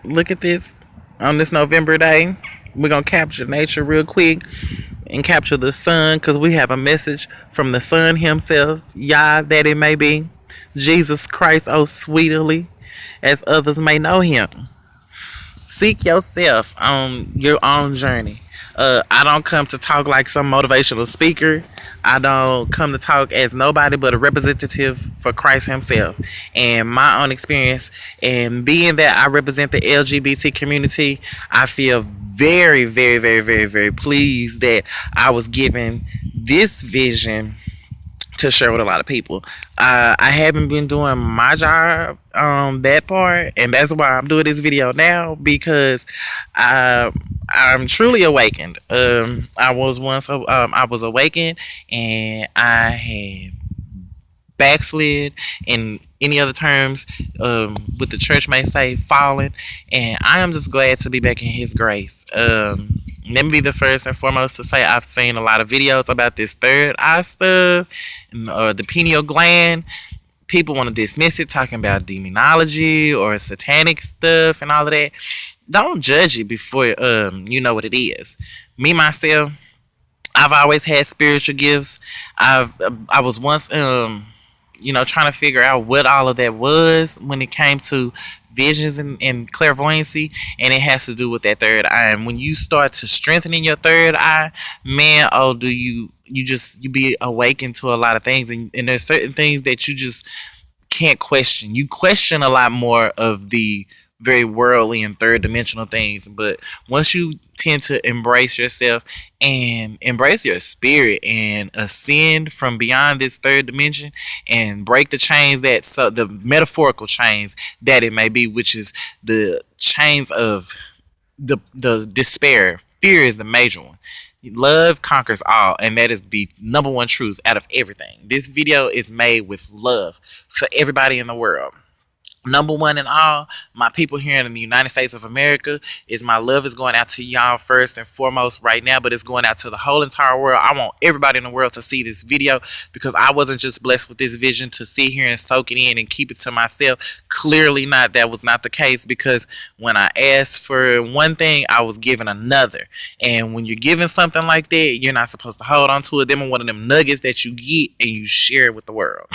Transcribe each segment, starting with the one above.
Look at this. On this November day, we're going to capture nature real quick and capture the sun because we have a message from the Son himself, Yah, that it may be. Jesus Christ, oh sweetly, as others may know him. Seek yourself on your own journey. I don't come to talk like some motivational speaker. I don't come to talk as nobody but a representative for Christ himself. And my own experience, and being that I represent the LGBT community, I feel very, very, very, very, very pleased that I was given this vision to share with a lot of people. I haven't been doing my job that part, and that's why I'm doing this video now because I'm truly awakened. I was awakened, and I had backslid, in any other terms, what the church may say, fallen, and I am just glad to be back in His grace. Let me be the first and foremost to say I've seen a lot of videos about this third eye stuff, or the pineal gland. People want to dismiss it, talking about demonology or satanic stuff and all of that. Don't judge it before you know what it is. Me myself, I've always had spiritual gifts. I was once trying to figure out what all of that was when it came to visions and clairvoyancy, and it has to do with that third eye. And when you start to strengthening your third eye, man, oh, do you be awakened to a lot of things, and there's certain things that you just can't question. You question a lot more of the very worldly and third dimensional things, but once you tend to embrace yourself and embrace your spirit and ascend from beyond this third dimension and break the chains, that so the metaphorical chains that it may be, which is the chains of the despair. Fear is the major one. Love conquers all, and that is the number one truth out of everything. This video is made with love for everybody in the world. Number one in all, my people here in the United States of America, is my love is going out to y'all first and foremost right now, but it's going out to the whole entire world. I want everybody in the world to see this video because I wasn't just blessed with this vision to sit here and soak it in and keep it to myself. Clearly not. That was not the case, because when I asked for one thing, I was given another. And when you're given something like that, you're not supposed to hold on to it. Them are one of them nuggets that you get and you share it with the world.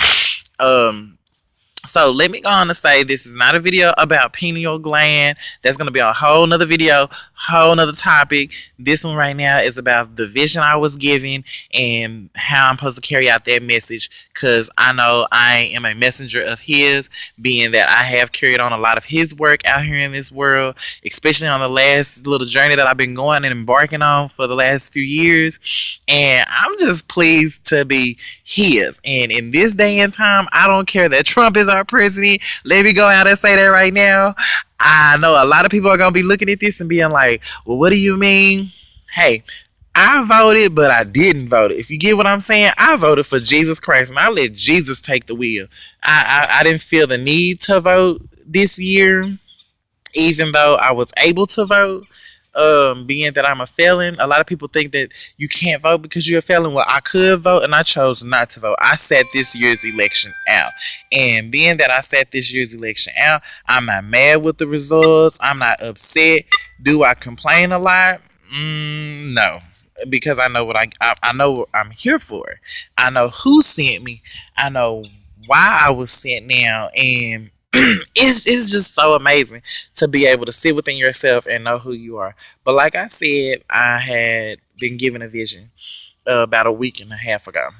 So let me go on to say this is not a video about pineal gland. That's going to be a whole nother video, whole nother topic. This one right now is about the vision I was given and how I'm supposed to carry out that message, because I know I am a messenger of His, being that I have carried on a lot of His work out here in this world, especially on the last little journey that I've been going and embarking on for the last few years. And I'm just pleased to be His. And in this day and time, I don't care that Trump is our president. Let me go out and say that right now. I know a lot of people are going to be looking at this and being like, well, what do you mean? Hey, I voted, but I didn't vote. If you get what I'm saying, I voted for Jesus Christ, and I let Jesus take the wheel. I didn't feel the need to vote this year, even though I was able to vote. Being that I'm a felon, a lot of people think that you can't vote because you're a felon. Well, I could vote, and I chose not to vote. I sat this year's election out, and being that I sat this year's election out, I'm not mad with the results. I'm not upset. Do I complain a lot? No, because I know I know what I'm here for. I know who sent me. I know why I was sent now, and it's just so amazing to be able to sit within yourself and know who you are. But like I said, I had been given a vision about a week and a half ago,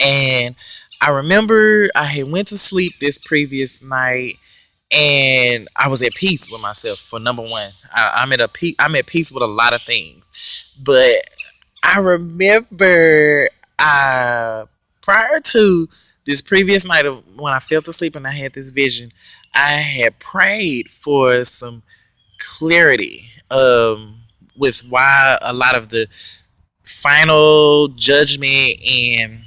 and I remember I had went to sleep this previous night, and I was at peace with myself. For number one, I'm at peace with a lot of things, but I remember prior to this previous night of when I fell asleep and I had this vision, I had prayed for some clarity with why a lot of the final judgment and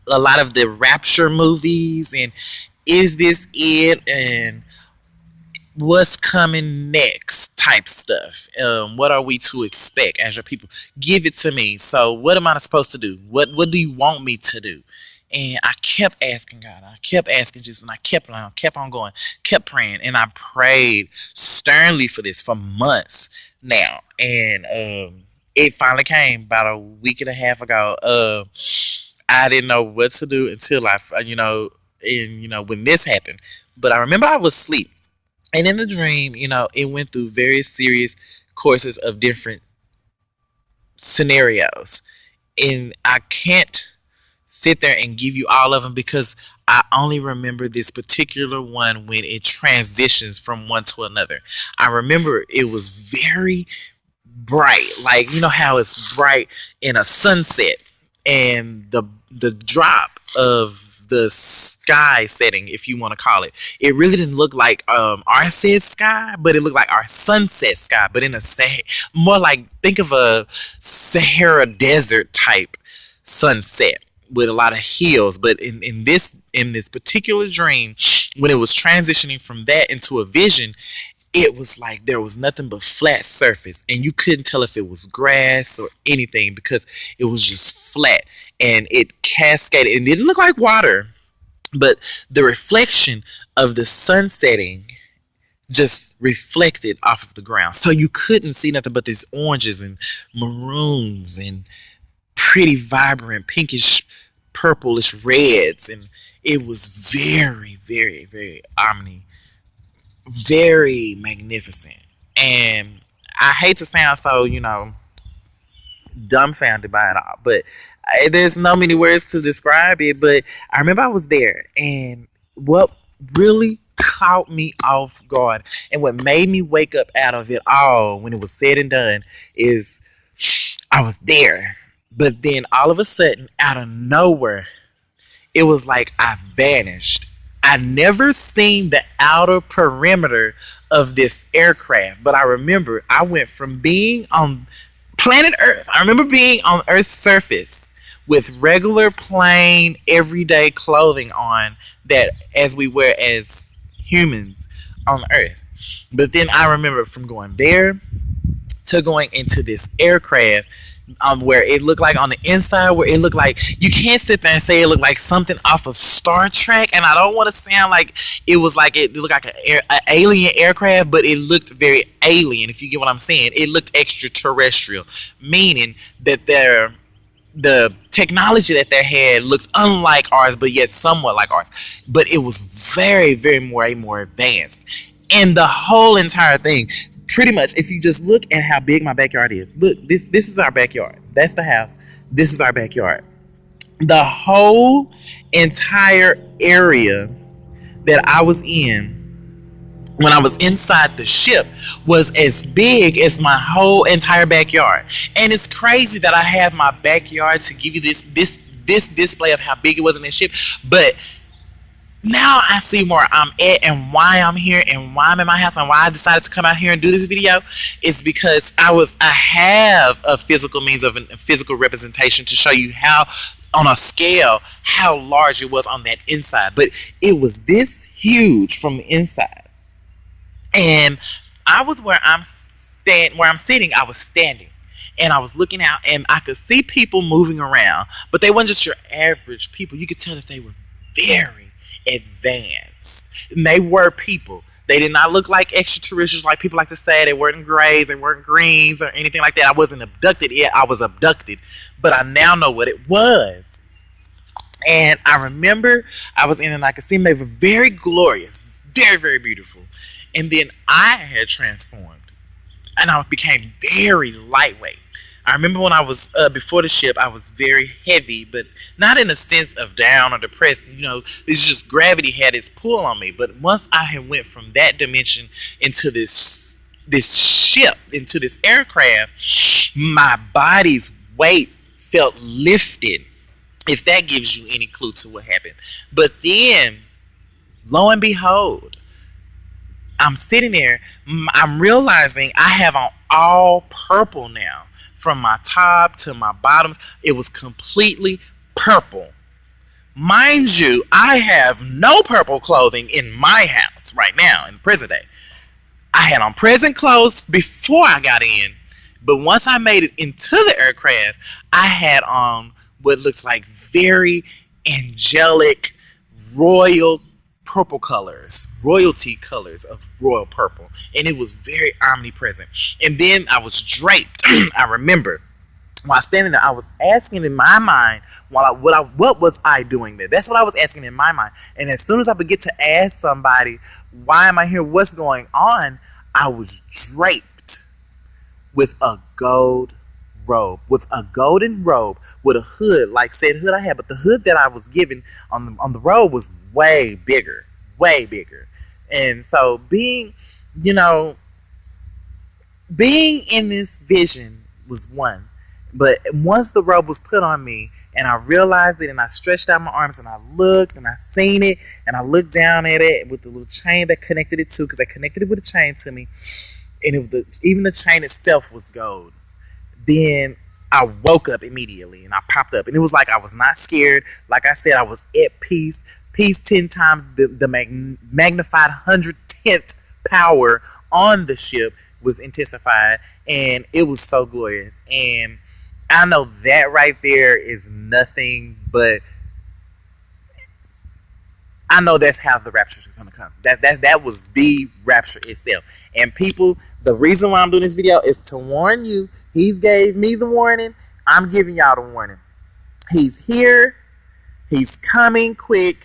a lot of the Rapture movies, and is this it, and what's coming next type stuff. What are we to expect as your people? Give it to me. So what am I supposed to do? What do you want me to do? And I kept asking God. I kept asking Jesus, and I kept on going, kept praying, and I prayed sternly for this for months now. And it finally came about a week and a half ago. I didn't know what to do until when this happened. But I remember I was asleep, and in the dream, it went through various serious courses of different scenarios, and I can't sit there and give you all of them because I only remember this particular one when it transitions from one to another. I remember it was very bright, like how it's bright in a sunset, and the drop of the sky setting, if you want to call it, it really didn't look like our said sky, but it looked like our sunset sky, but in a more like, think of a Sahara desert type sunset with a lot of hills. But in this particular dream, when it was transitioning from that into a vision, it was like there was nothing but flat surface, and you couldn't tell if it was grass or anything because it was just flat, and it cascaded. It didn't look like water, but the reflection of the sun setting just reflected off of the ground, so you couldn't see nothing but these oranges and maroons and pretty vibrant pinkish purplish reds, and it was very, very, very very magnificent. And I hate to sound so dumbfounded by it all, but there's no many words to describe it. But I remember I was there, and what really caught me off guard and what made me wake up out of it all when it was said and done is I was there, but then all of a sudden, out of nowhere, it was like I vanished. I never seen the outer perimeter of this aircraft, but I remember I went from being on planet Earth. I remember being on Earth's surface with regular, plain, everyday clothing on that as we wear as humans on Earth. But then I remember from going there to going into this aircraft, where it looked like on the inside, where it looked like, you can't sit there and say it looked like something off of Star Trek, and I don't want to sound like it was like it looked like an alien aircraft, but it looked very alien, if you get what I'm saying. It looked extraterrestrial, meaning that the technology that they had looked unlike ours, but yet somewhat like ours. But it was very, very more advanced, and the whole entire thing. Pretty much, if you just look at how big my backyard is, look, this is our backyard. That's the house. This is our backyard. The whole entire area that I was in when I was inside the ship was as big as my whole entire backyard. And it's crazy that I have my backyard to give you this display of how big it was in this ship, but now I see where I'm at and why I'm here and why I'm in my house and why I decided to come out here and do this video is because I have a physical means of a physical representation to show you how, on a scale, how large it was on that inside. But it was this huge from the inside. And I was where I'm sitting, I was standing. And I was looking out, and I could see people moving around, but they weren't just your average people. You could tell that they were very advanced. And they were people. They did not look like extraterrestrials like people like to say. They weren't grays, they weren't greens or anything like that. I wasn't abducted yet. I was abducted, but I now know what it was. And I remember I was in, and I could see them. They were very glorious, very, very beautiful. And then I had transformed, and I became very lightweight. I remember when I was before the ship, I was very heavy, but not in a sense of down or depressed. It's just gravity had its pull on me. But once I had went from that dimension into this ship, into this aircraft, my body's weight felt lifted, if that gives you any clue to what happened. But then, lo and behold, I'm sitting there, I'm realizing I have on all purple now. From my top to my bottoms, it was completely purple. Mind you, I have no purple clothing in my house right now in the present day. I had on present clothes before I got in, but once I made it into the aircraft, I had on what looks like very angelic, royal purple colors, royalty colors of royal purple, and it was very omnipresent. And then I was draped. I remember while standing there, I was asking in my mind, what was I doing there? That's what I was asking in my mind. And as soon as I would get to ask somebody, why am I here? What's going on? I was draped with a gold robe, with a golden robe, with a hood, like said hood I had, but the hood that I was given on the robe was way bigger, way bigger. And so being in this vision was one. But once the robe was put on me and I realized it and I stretched out my arms and I looked and I seen it and I looked down at it with the little chain that connected it to, because they connected it with a chain to me, and even the chain itself was gold. Then I woke up immediately and I popped up, and it was like I was not scared. Like I said, I was at peace. Peace 10 times the magnified 110th power on the ship was intensified, and it was so glorious. And I know that right there is nothing but, I know that's how the rapture is going to come. That was the rapture itself. And people, the reason why I'm doing this video is to warn you. He's gave me the warning. I'm giving y'all the warning. He's here. He's coming quick.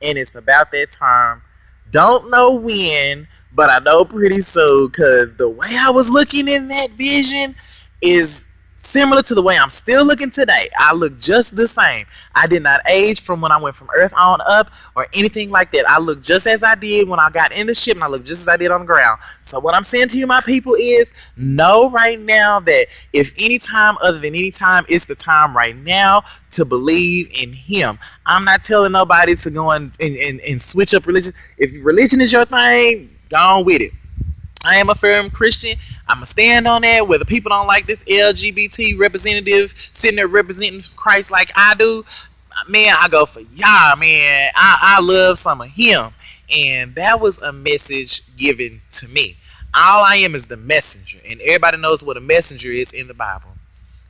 And it's about that time. Don't know when, but I know pretty soon, because the way I was looking in that vision is similar to the way I'm still looking today. I look just the same. I did not age from when I went from earth on up or anything like that. I look just as I did when I got in the ship, and I look just as I did on the ground. So what I'm saying to you, my people, is know right now that if any time other than any time, it's the time right now to believe in him. I'm not telling nobody to go and switch up religion. If religion is your thing, go on with it. I am a firm Christian. I'm going to stand on that. Whether people don't like this LGBT representative sitting there representing Christ like I do, man, I go for y'all, man. I love some of him. And that was a message given to me. All I am is the messenger. And everybody knows what a messenger is in the Bible.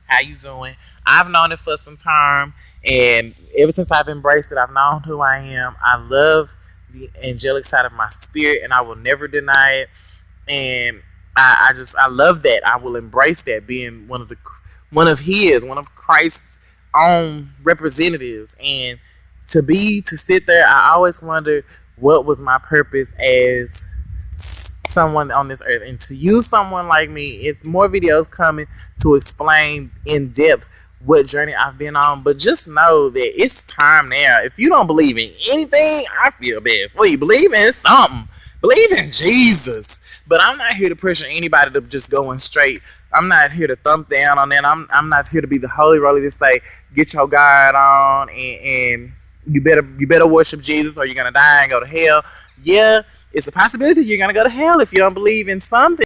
How you doing? I've known it for some time. And ever since I've embraced it, I've known who I am. I love the angelic side of my spirit, and I will never deny it. And I love that. I will embrace that, being one of Christ's own representatives. And to sit there, I always wondered what was my purpose as someone on this earth. And to use someone like me, it's more videos coming to explain in depth what journey I've been on. But just know that it's time now. If you don't believe in anything, I feel bad for you. Believe in something. Believe in Jesus. But I'm not here to pressure anybody to just go in straight. I'm not here to thump down on that. I'm not here to be the holy roly to say, get your guard on and you better worship Jesus or you're gonna die and go to hell. Yeah, it's a possibility you're gonna go to hell if you don't believe in something.